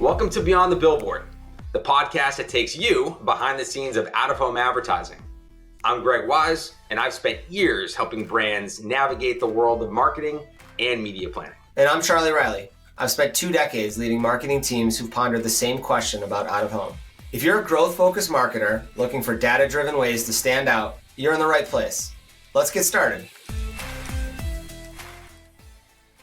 Welcome to Beyond the Billboard, the podcast that takes you behind the scenes of out-of-home advertising. I'm Greg Wise, and I've spent years helping brands navigate the world of marketing and media planning. And I'm Charlie Riley. I've spent 2 decades leading marketing teams who've pondered the same question about out-of-home. If you're a growth-focused marketer looking for data-driven ways to stand out, you're in the right place. Let's get started.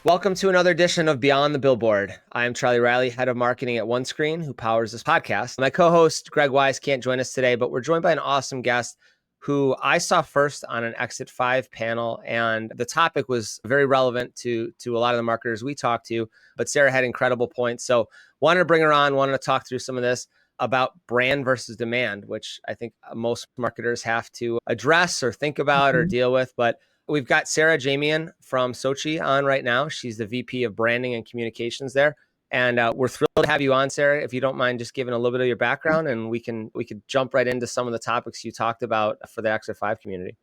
Welcome to another edition of Beyond the Billboard. I am Charlie Riley, head of marketing at OneScreen, who powers this podcast. My co-host, Greg Wise, can't join us today, but we're joined by an awesome guest who I saw first on an Exit 5 panel, and the topic was very relevant to a lot of the marketers we talked to, but Sara had incredible points. So wanted to bring her on, wanted to talk through some of this about brand versus demand, which I think most marketers have to address or think about or deal with. But we've got Sara Ajemian from SOCi on right now. She's the VP of Branding and Communications there. And we're thrilled to have you on, Sara. If you don't mind just giving a little bit of your background, and we could jump right into some of the topics you talked about for the Exit 5 community.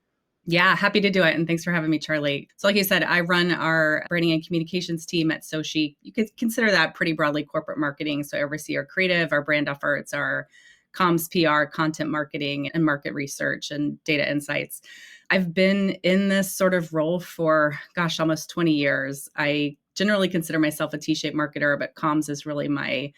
Yeah, happy to do it. And thanks for having me, Charlie. So like you said, I run our branding and communications team at SOCi. You could consider that pretty broadly corporate marketing. So I oversee our creative, our brand efforts, our comms, PR, content marketing, and market research and data insights. I've been in this sort of role for, almost 20 years. I generally consider myself a T-shaped marketer, but comms is really my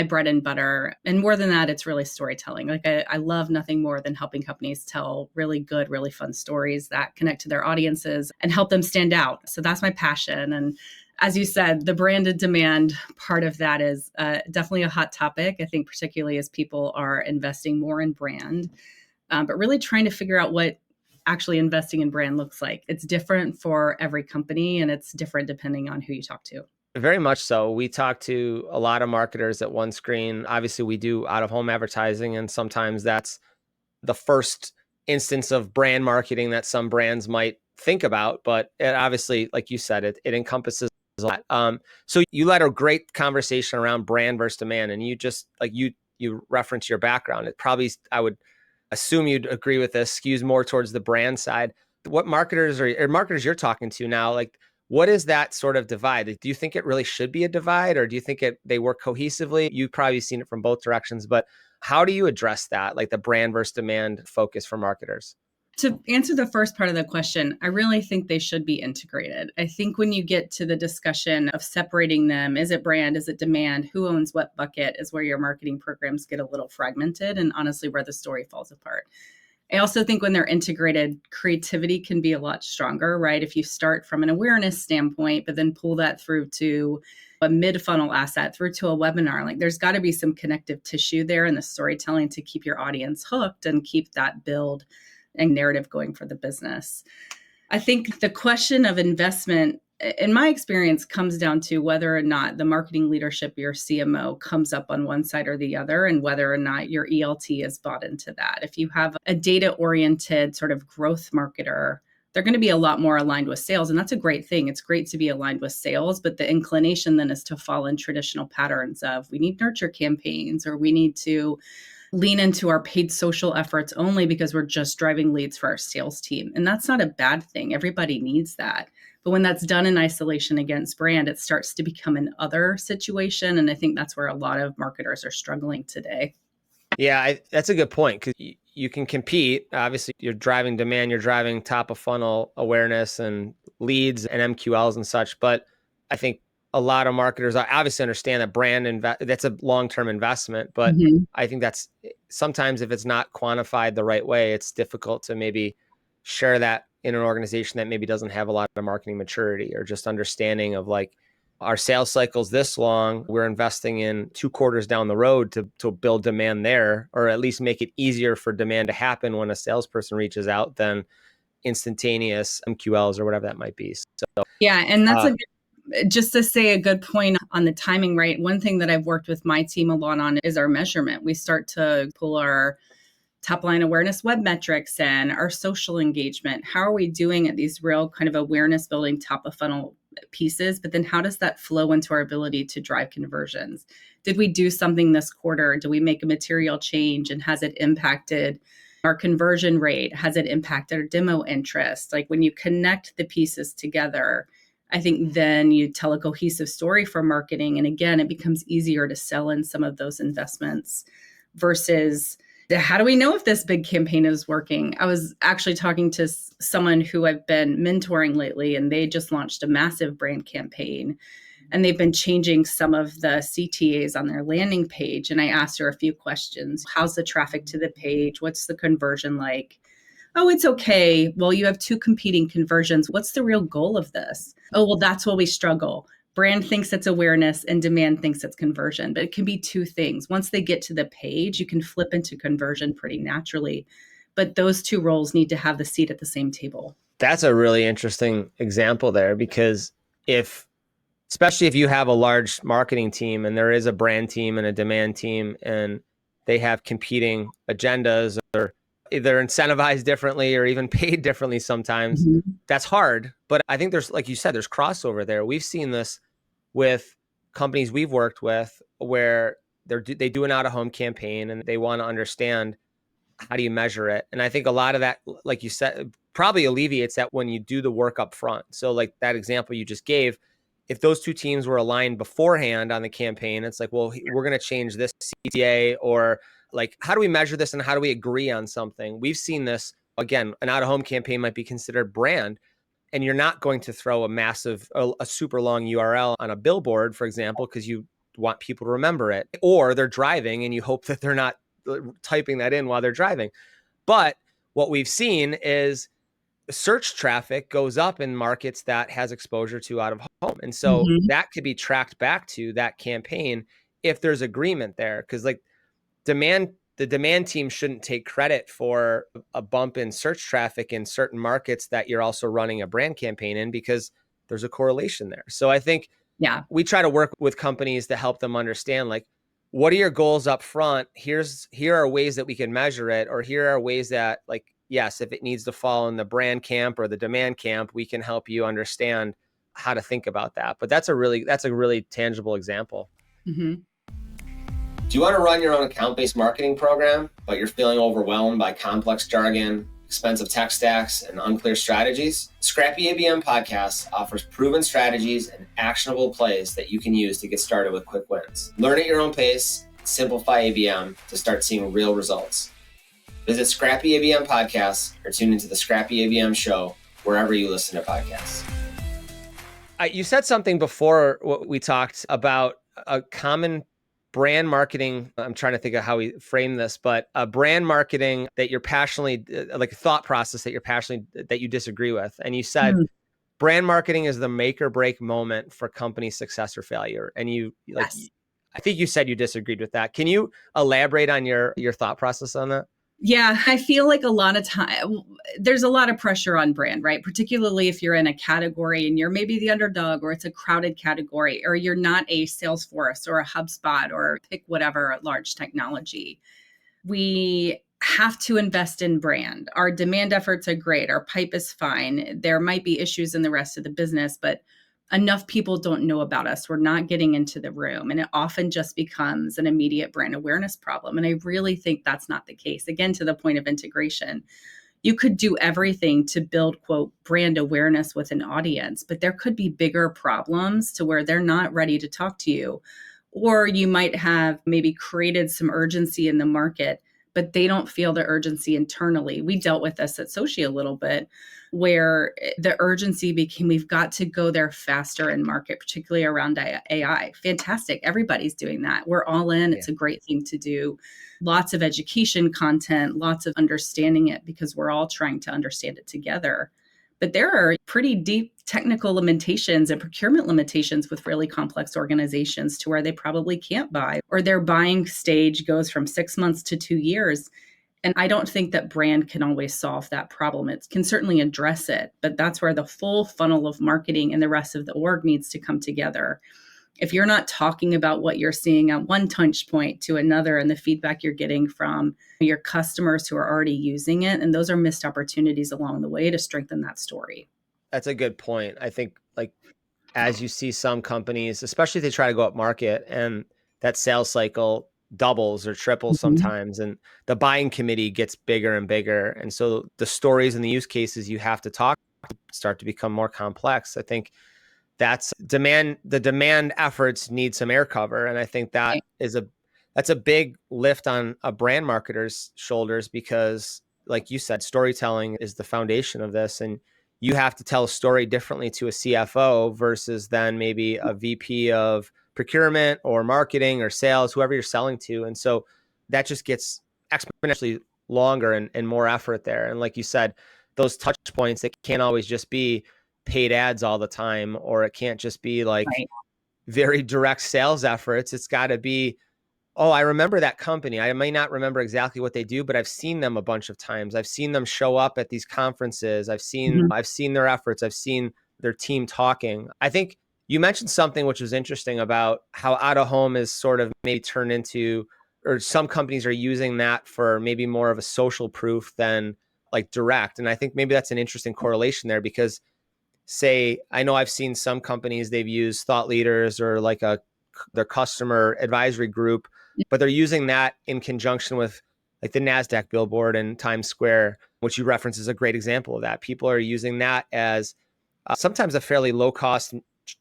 bread and butter. And more than that, it's really storytelling. Like I love nothing more than helping companies tell really good, really fun stories that connect to their audiences and help them stand out. So that's my passion. And as you said, the branded demand part of that is definitely a hot topic, I think, particularly as people are investing more in brand, but really trying to figure out what actually investing in brand looks like. It's different for every company, and it's different depending on who you talk to. Very much so. We talk to a lot of marketers at OneScreen. Obviously, we do out-of-home advertising, and sometimes that's the first instance of brand marketing that some brands might think about. But it obviously, like you said, it encompasses a lot. So you led a great conversation around brand versus demand, and you just you reference your background. It probably, I would assume you'd agree with this, skews more towards the brand side. What marketers or marketers you're talking to now, what is that sort of divide? Do you think it really should be a divide, or do you think they work cohesively? You've probably seen it from both directions, but how do you address that, like the brand versus demand focus for marketers? To answer the first part of the question, I really think they should be integrated. I think when you get to the discussion of separating them, is it brand, is it demand, who owns what bucket, is where your marketing programs get a little fragmented and honestly where the story falls apart. I also think when they're integrated, creativity can be a lot stronger, right? If you start from an awareness standpoint, but then pull that through to a mid-funnel asset, through to a webinar, there's got to be some connective tissue there in the storytelling to keep your audience hooked and keep that build and narrative going for the business. I think the question of investment, in my experience, comes down to whether or not the marketing leadership, your CMO, comes up on one side or the other, and whether or not your ELT is bought into that. If you have a data-oriented sort of growth marketer, they're going to be a lot more aligned with sales. And that's a great thing. It's great to be aligned with sales, but the inclination then is to fall in traditional patterns of we need nurture campaigns, or we need to lean into our paid social efforts only because we're just driving leads for our sales team. And that's not a bad thing. Everybody needs that. But when that's done in isolation against brand, it starts to become an other situation. And I think that's where a lot of marketers are struggling today. Yeah, that's a good point, because you can compete. Obviously, you're driving demand, you're driving top of funnel awareness and leads and MQLs and such. But I think a lot of marketers obviously understand that brand that's a long-term investment, but I think that's sometimes, if it's not quantified the right way, it's difficult to maybe share that in an organization that maybe doesn't have a lot of marketing maturity, or just understanding of our sales cycle's this long, we're investing in 2 quarters down the road to build demand there, or at least make it easier for demand to happen when a salesperson reaches out than instantaneous MQLs or whatever that might be. So yeah, and that's just to say a good point on the timing, right? One thing that I've worked with my team a lot on is our measurement. We start to pull our top line awareness web metrics and our social engagement. How are we doing at these real kind of awareness building top of funnel pieces? But then how does that flow into our ability to drive conversions? Did we do something this quarter? Do we make a material change? And has it impacted our conversion rate? Has it impacted our demo interest? When you connect the pieces together, I think then you tell a cohesive story for marketing. And again, it becomes easier to sell in some of those investments versus how do we know if this big campaign is working? I was actually talking to someone who I've been mentoring lately, and they just launched a massive brand campaign. And they've been changing some of the CTAs on their landing page. And I asked her a few questions. How's the traffic to the page? What's the conversion like? Oh, it's okay. Well, you have two competing conversions. What's the real goal of this? Oh, well, that's where we struggle. Brand thinks it's awareness and demand thinks it's conversion, but it can be two things. Once they get to the page, you can flip into conversion pretty naturally. But those two roles need to have the seat at the same table. That's a really interesting example there, because especially if you have a large marketing team and there is a brand team and a demand team and they have competing agendas or they're incentivized differently or even paid differently sometimes, that's hard. But I think there's, like you said, there's crossover there. We've seen this with companies we've worked with where they do an out-of-home campaign and they want to understand how do you measure it. And I think a lot of that, like you said, probably alleviates that when you do the work up front. So like that example you just gave, if those two teams were aligned beforehand on the campaign, it's like, well, we're going to change this CTA, or like, how do we measure this and how do we agree on something? We've seen this, again, an out-of-home campaign might be considered brand, and you're not going to throw a super long URL on a billboard, for example, because you want people to remember it, or they're driving and you hope that they're not typing that in while they're driving. But what we've seen is search traffic goes up in markets that has exposure to out of home. And so that could be tracked back to that campaign if there's agreement there. Because like the demand team shouldn't take credit for a bump in search traffic in certain markets that you're also running a brand campaign in, because there's a correlation there. So I think we try to work with companies to help them understand, like, what are your goals up front? Here are ways that we can measure it, or here are ways that, like, yes, if it needs to fall in the brand camp or the demand camp, we can help you understand how to think about that. But that's a really tangible example. Do you want to run your own account-based marketing program, but you're feeling overwhelmed by complex jargon, expensive tech stacks, and unclear strategies? Scrappy ABM Podcast offers proven strategies and actionable plays that you can use to get started with quick wins. Learn at your own pace, simplify ABM to start seeing real results. Visit Scrappy ABM Podcasts or tune into the Scrappy ABM Show wherever you listen to podcasts. You said something before we talked about a common brand marketing. I'm trying to think of how we frame this, but a brand marketing that you're passionately, like a thought process that that you disagree with. And you said brand marketing is the make or break moment for company success or failure. And I think you said you disagreed with that. Can you elaborate on your thought process on that? Yeah, I feel like a lot of time there's a lot of pressure on brand, right? Particularly if you're in a category and you're maybe the underdog, or it's a crowded category, or you're not a Salesforce or a HubSpot or pick whatever large technology. We have to invest in brand. Our demand efforts are great. Our pipe is fine. There might be issues in the rest of the business, but enough people don't know about us. We're not getting into the room. And it often just becomes an immediate brand awareness problem. And I really think that's not the case. Again, to the point of integration, you could do everything to build, quote, brand awareness with an audience, but there could be bigger problems to where they're not ready to talk to you. Or you might have maybe created some urgency in the market, but they don't feel the urgency internally. We dealt with this at SOCi a little bit, where the urgency became, we've got to go there faster in market, particularly around AI. Fantastic. Everybody's doing that. We're all in. It's a great thing to do. Lots of education content, lots of understanding it, because we're all trying to understand it together. But there are pretty deep technical limitations and procurement limitations with really complex organizations to where they probably can't buy, or their buying stage goes from 6 months to 2 years. And I don't think that brand can always solve that problem. It can certainly address it, but that's where the full funnel of marketing and the rest of the org needs to come together. If you're not talking about what you're seeing at one touch point to another and the feedback you're getting from your customers who are already using it, and those are missed opportunities along the way to strengthen that story. That's a good point. I think, like, as you see some companies, especially if they try to go up market and that sales cycle doubles or triples sometimes, and the buying committee gets bigger and bigger. And so the stories and the use cases you have to talk start to become more complex. I think that's demand. The demand efforts need some air cover. And I think that that's a big lift on a brand marketer's shoulders, because like you said, storytelling is the foundation of this. And you have to tell a story differently to a CFO versus then maybe a VP of procurement or marketing or sales, whoever you're selling to. And so that just gets exponentially longer and more effort there. And like you said, those touch points, it can't always just be paid ads all the time, or it can't just be like very direct sales efforts. It's got to be, oh, I remember that company. I may not remember exactly what they do, but I've seen them a bunch of times. I've seen them show up at these conferences. I've seen their efforts. I've seen their team talking. I think you mentioned something which was interesting about how out of home is sort of maybe turned into, or some companies are using that for maybe more of a social proof than like direct. And I think maybe that's an interesting correlation there, because say, I know I've seen some companies, they've used thought leaders or like their customer advisory group, but they're using that in conjunction with like the NASDAQ billboard and Times Square, which you reference is a great example of that. People are using that as sometimes a fairly low cost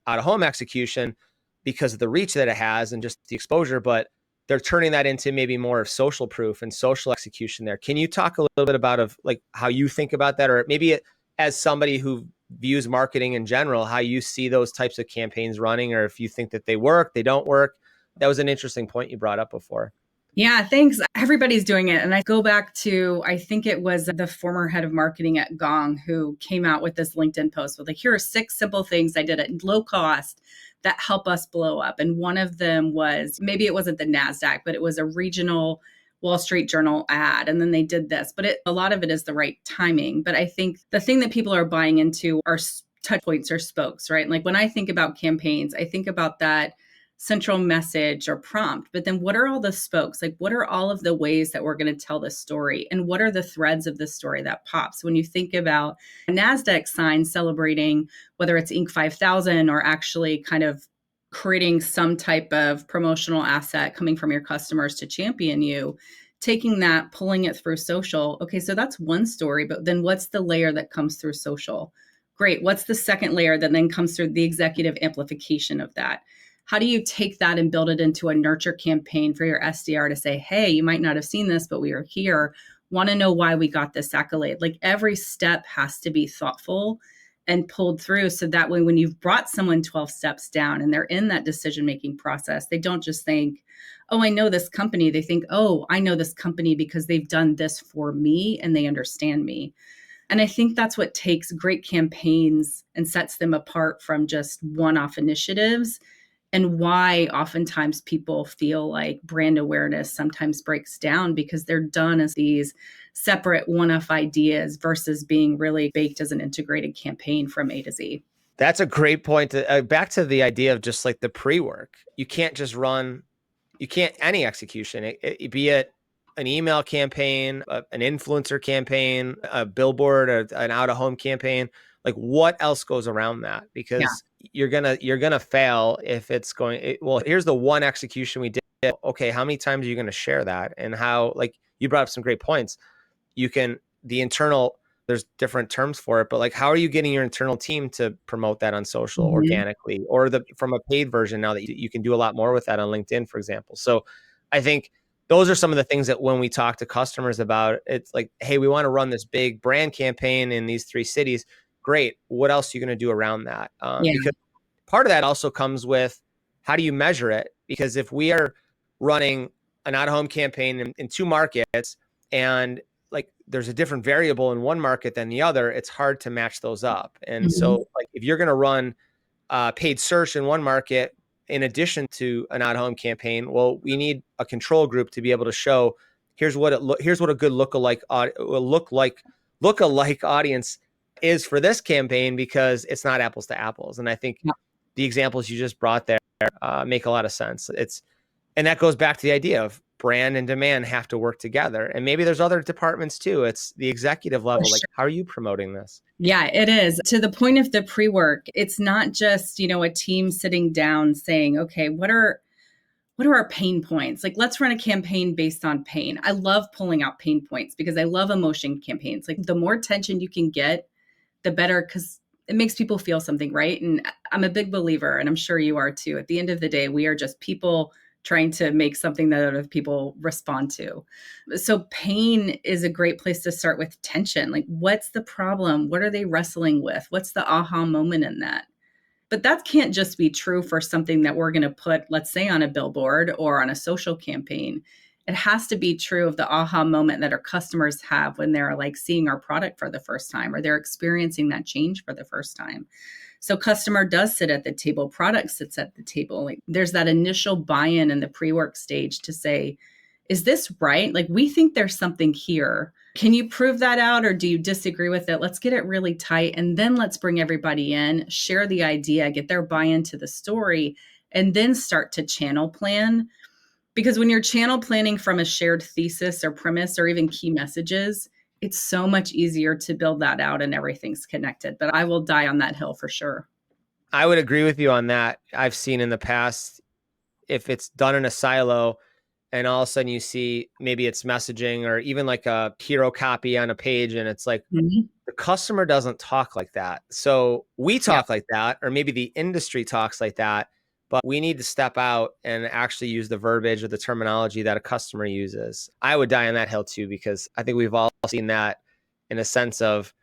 out of home execution because of the reach that it has and just the exposure, but they're turning that into maybe more of social proof and social execution there. Can you talk a little bit about like how you think about that, or maybe as somebody who views marketing in general, how you see those types of campaigns running, or if you think that they work, they don't work? That was an interesting point you brought up before. Yeah, thanks. Everybody's doing it. And I go back to, I think it was the former head of marketing at Gong who came out with this LinkedIn post with like, here are 6 simple things I did at low cost that help us blow up. And one of them was, maybe it wasn't the NASDAQ, but it was a regional Wall Street Journal ad. And then they did this, but a lot of it is the right timing. But I think the thing that people are buying into are touch points or spokes, right? Like when I think about campaigns, I think about that central message or prompt, but then what are all the spokes? Like what are all of the ways that we're going to tell this story? And what are the threads of the story that pops? When you think about a NASDAQ sign celebrating, whether it's Inc. 5000 or actually kind of creating some type of promotional asset coming from your customers to champion you, taking that, pulling it through social. Okay, so that's one story, but then what's the layer that comes through social? Great. What's the second layer that then comes through the executive amplification of that? How do you take that and build it into a nurture campaign for your SDR to say, hey, you might not have seen this, but we are here. Want to know why we got this accolade? Like every step has to be thoughtful and pulled through. So that way, when you've brought someone 12 steps down and they're in that decision-making process, they don't just think, oh, I know this company. They think, oh, I know this company because they've done this for me and they understand me. And I think that's what takes great campaigns and sets them apart from just one-off initiatives, and why oftentimes people feel like brand awareness sometimes breaks down because they're done as these separate one-off ideas versus being really baked as an integrated campaign from A to Z. That's a great point. Back to the idea of just like the pre-work. You can't just run, any execution, be it an email campaign, an influencer campaign, a billboard, an out-of-home campaign. Like what else goes around that? Because you're gonna fail if it's going. Well, here's the one execution we did. Okay, how many times are you going to share that? And how, like you brought up some great points. The internal. There's different terms for it, but like, how are you getting your internal team to promote that on social organically, or from a paid version now that you can do a lot more with that on LinkedIn, for example. So, I think those are some of the things that when we talk to customers about, it's like, hey, we want to run this big brand campaign in these 3 cities. Great. What else are you going to do around that? Because part of that also comes with how do you measure it? Because if we are running an out-of-home campaign in 2 markets and like there's a different variable in one market than the other, it's hard to match those up. And so like if you're going to run paid search in one market in addition to an out-of-home campaign, well, we need a control group to be able to show here's what a good lookalike audience is for this campaign, because it's not apples to apples. And I think the examples you just brought there make a lot of sense. And that goes back to the idea of brand and demand have to work together. And maybe there's other departments too. It's the executive level. Like, how are you promoting this? Yeah, it is. To the point of the pre-work, it's not just, a team sitting down saying, okay, what are our pain points? Like, let's run a campaign based on pain. I love pulling out pain points because I love emotion campaigns. Like the more attention you can get, the better, because it makes people feel something, right? And I'm a big believer, and I'm sure you are too. At the end of the day, we are just people trying to make something that other people respond to. So pain is a great place to start with tension. Like, what's the problem? What are they wrestling with? What's the aha moment in that? But that can't just be true for something that we're going to put, let's say, on a billboard or on a social campaign. It has to be true of the aha moment that our customers have when they're like seeing our product for the first time, or they're experiencing that change for the first time. So customer does sit at the table, product sits at the table. Like, there's that initial buy-in in the pre-work stage to say, is this right? Like, we think there's something here. Can you prove that out, or do you disagree with it? Let's get it really tight, and then let's bring everybody in, share the idea, get their buy-in to the story, and then start to channel plan. Because when you're channel planning from a shared thesis or premise or even key messages, it's so much easier to build that out and everything's connected. But I will die on that hill for sure. I would agree with you on that. I've seen in the past, if it's done in a silo and all of a sudden you see maybe it's messaging or even like a hero copy on a page, and it's like, the customer doesn't talk like that. So we talk like that, or maybe the industry talks like that, but we need to step out and actually use the verbiage or the terminology that a customer uses. I would die on that hill too, because I think we've all seen that in a sense of,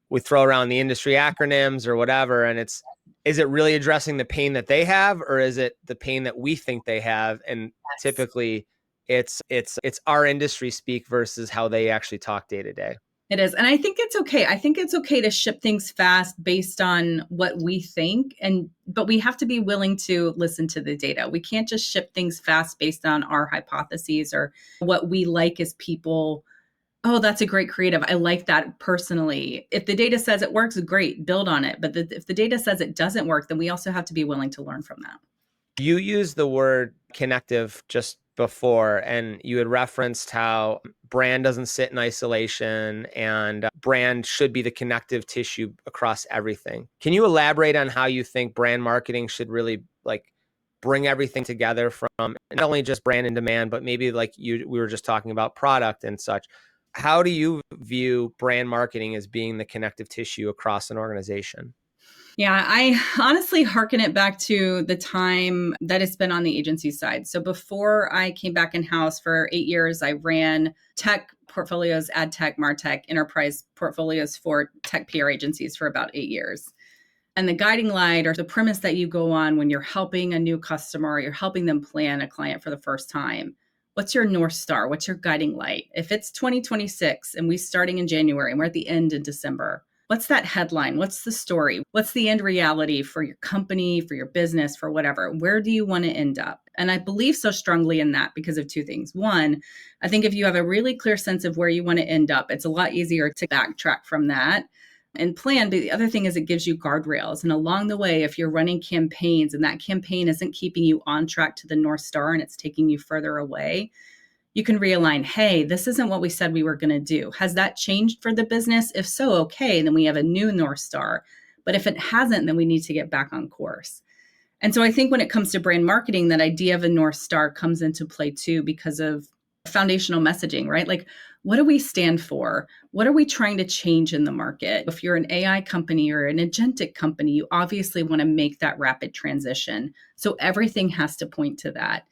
we throw around the industry acronyms or whatever, and is it really addressing the pain that they have, or is it the pain that we think they have? And typically it's our industry speak versus how they actually talk day to day. It is. And I think it's okay. I think it's okay to ship things fast based on what we think. But we have to be willing to listen to the data. We can't just ship things fast based on our hypotheses or what we like as people. Oh, that's a great creative. I like that personally. If the data says it works, great, build on it. But if the data says it doesn't work, then we also have to be willing to learn from that. You used the word connective just before, and you had referenced how brand doesn't sit in isolation and brand should be the connective tissue across everything. Can you elaborate on how you think brand marketing should really like bring everything together, from not only just brand and demand, but maybe like we were just talking about product and such? How do you view brand marketing as being the connective tissue across an organization? Yeah, I honestly hearken it back to the time that it's been on the agency side. So before I came back in-house for 8 years, I ran tech portfolios, ad tech, MarTech, enterprise portfolios for tech PR agencies for about 8 years. And the guiding light, or the premise that you go on when you're helping a new customer, or you're helping them plan a client for the first time, what's your North Star? What's your guiding light? If it's 2026 and we're starting in January and we're at the end in December, what's that headline? What's the story? What's the end reality for your company, for your business, for whatever? Where do you want to end up? And I believe so strongly in that because of two things. One, I think if you have a really clear sense of where you want to end up, it's a lot easier to backtrack from that and plan. But the other thing is it gives you guardrails. And along the way, if you're running campaigns and that campaign isn't keeping you on track to the North Star and it's taking you further away, you can realign. Hey, this isn't what we said we were going to do. Has that changed for the business? If so, okay, then we have a new North Star. But if it hasn't, then we need to get back on course. And so I think when it comes to brand marketing, that idea of a North Star comes into play too, because of foundational messaging, right? Like, what do we stand for? What are we trying to change in the market? If you're an AI company or an agentic company, you obviously want to make that rapid transition. So everything has to point to that.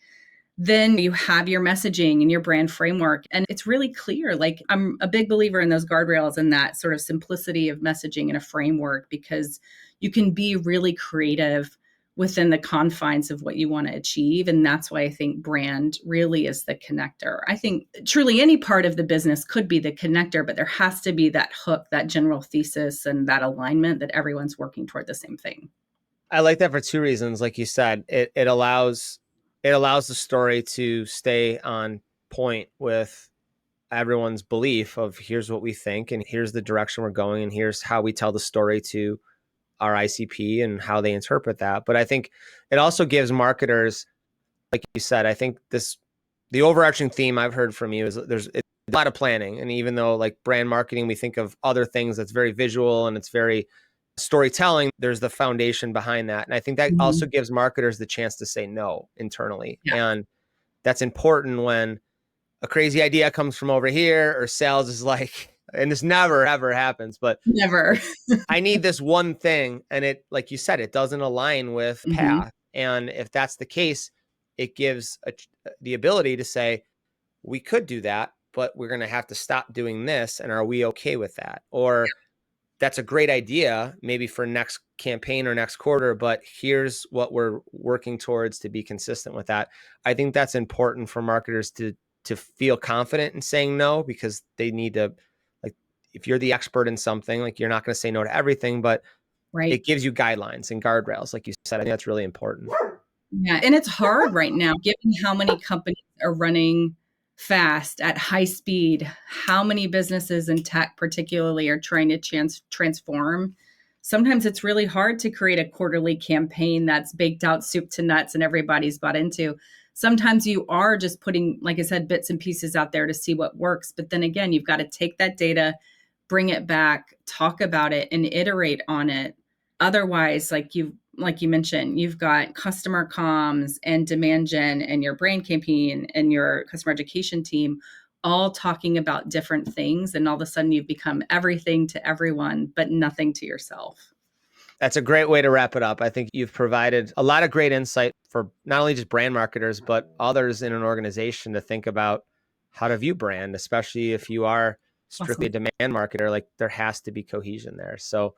Then you have your messaging and your brand framework, and it's really clear. Like, I'm a big believer in those guardrails and that sort of simplicity of messaging and a framework, because you can be really creative within the confines of what you want to achieve. And that's why I think brand really is the connector. I think truly any part of the business could be the connector, but there has to be that hook, that general thesis, and that alignment that everyone's working toward the same thing. I like that for two reasons. Like you said, it allows the story to stay on point with everyone's belief of, here's what we think and here's the direction we're going and here's how we tell the story to our ICP and how they interpret that. But I think it also gives marketers, like you said, I think the overarching theme I've heard from you is there's a lot of planning. And even though like brand marketing, we think of other things that's very visual and it's very storytelling, there's the foundation behind that. And I think that also gives marketers the chance to say no internally. Yeah. And that's important when a crazy idea comes from over here, or sales is like, and this never ever happens, but Never. I need this one thing. And it, like you said, it doesn't align with path. And if that's the case, it gives the ability to say, we could do that, but we're going to have to stop doing this. And are we okay with that? Or that's a great idea, maybe for next campaign or next quarter, but here's what we're working towards to be consistent with that. I think that's important for marketers to feel confident in saying no, because they need to, like, if you're the expert in something, like, you're not going to say no to everything, but it gives you guidelines and guardrails. Like you said, I think that's really important. Yeah. And it's hard right now, given how many companies are running fast at high speed, how many businesses in tech particularly are trying to transform. Sometimes it's really hard to create a quarterly campaign that's baked out soup to nuts and everybody's bought into. Sometimes you are just putting, like I said, bits and pieces out there to see what works. But then again, you've got to take that data, bring it back, talk about it, and iterate on it. Otherwise, like you mentioned, you've got customer comms and demand gen and your brand campaign and your customer education team all talking about different things. And all of a sudden you've become everything to everyone, but nothing to yourself. That's a great way to wrap it up. I think you've provided a lot of great insight for not only just brand marketers, but others in an organization to think about how to view brand, especially if you are strictly a demand marketer. Like, there has to be cohesion there. So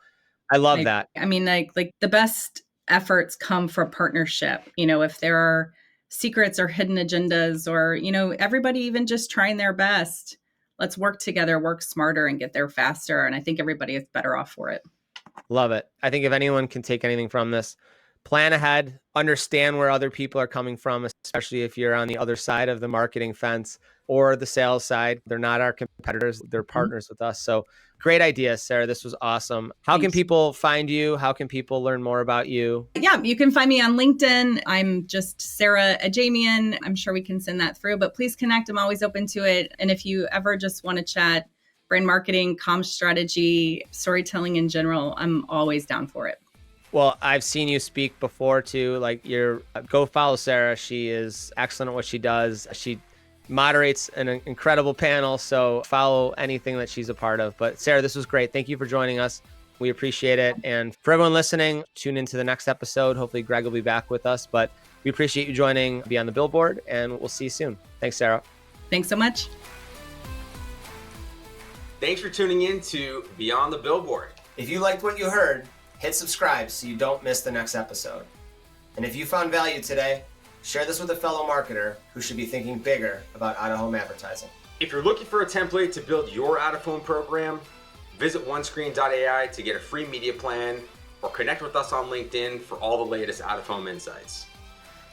I love that. I mean, like the best efforts come from partnership. If there are secrets or hidden agendas, or, everybody even just trying their best, let's work together, work smarter, and get there faster. And I think everybody is better off for it. Love it. I think if anyone can take anything from this, plan ahead, understand where other people are coming from, especially if you're on the other side of the marketing fence or the sales side. They're not our competitors. They're partners with us. So great idea, Sarah. This was awesome. How can people find you? How can people learn more about you? Yeah, you can find me on LinkedIn. I'm just Sara Ajemian. I'm sure we can send that through, but please connect. I'm always open to it. And if you ever just want to chat brand marketing, comm strategy, storytelling in general, I'm always down for it. Well, I've seen you speak before too. Like, go follow Sarah. She is excellent at what she does. She moderates an incredible panel, so follow anything that she's a part of. But Sarah, this was great. Thank you for joining us. We appreciate it. And for everyone listening, tune into the next episode. Hopefully Greg will be back with us, but we appreciate you joining Beyond the Billboard, and we'll see you soon. Thanks, Sarah. Thanks so much. Thanks for tuning in to Beyond the Billboard. If you liked what you heard, hit subscribe so you don't miss the next episode. And if you found value today, share this with a fellow marketer who should be thinking bigger about out-of-home advertising. If you're looking for a template to build your out-of-home program, visit onescreen.ai to get a free media plan, or connect with us on LinkedIn for all the latest out-of-home insights.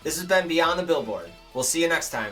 This has been Beyond the Billboard. We'll see you next time.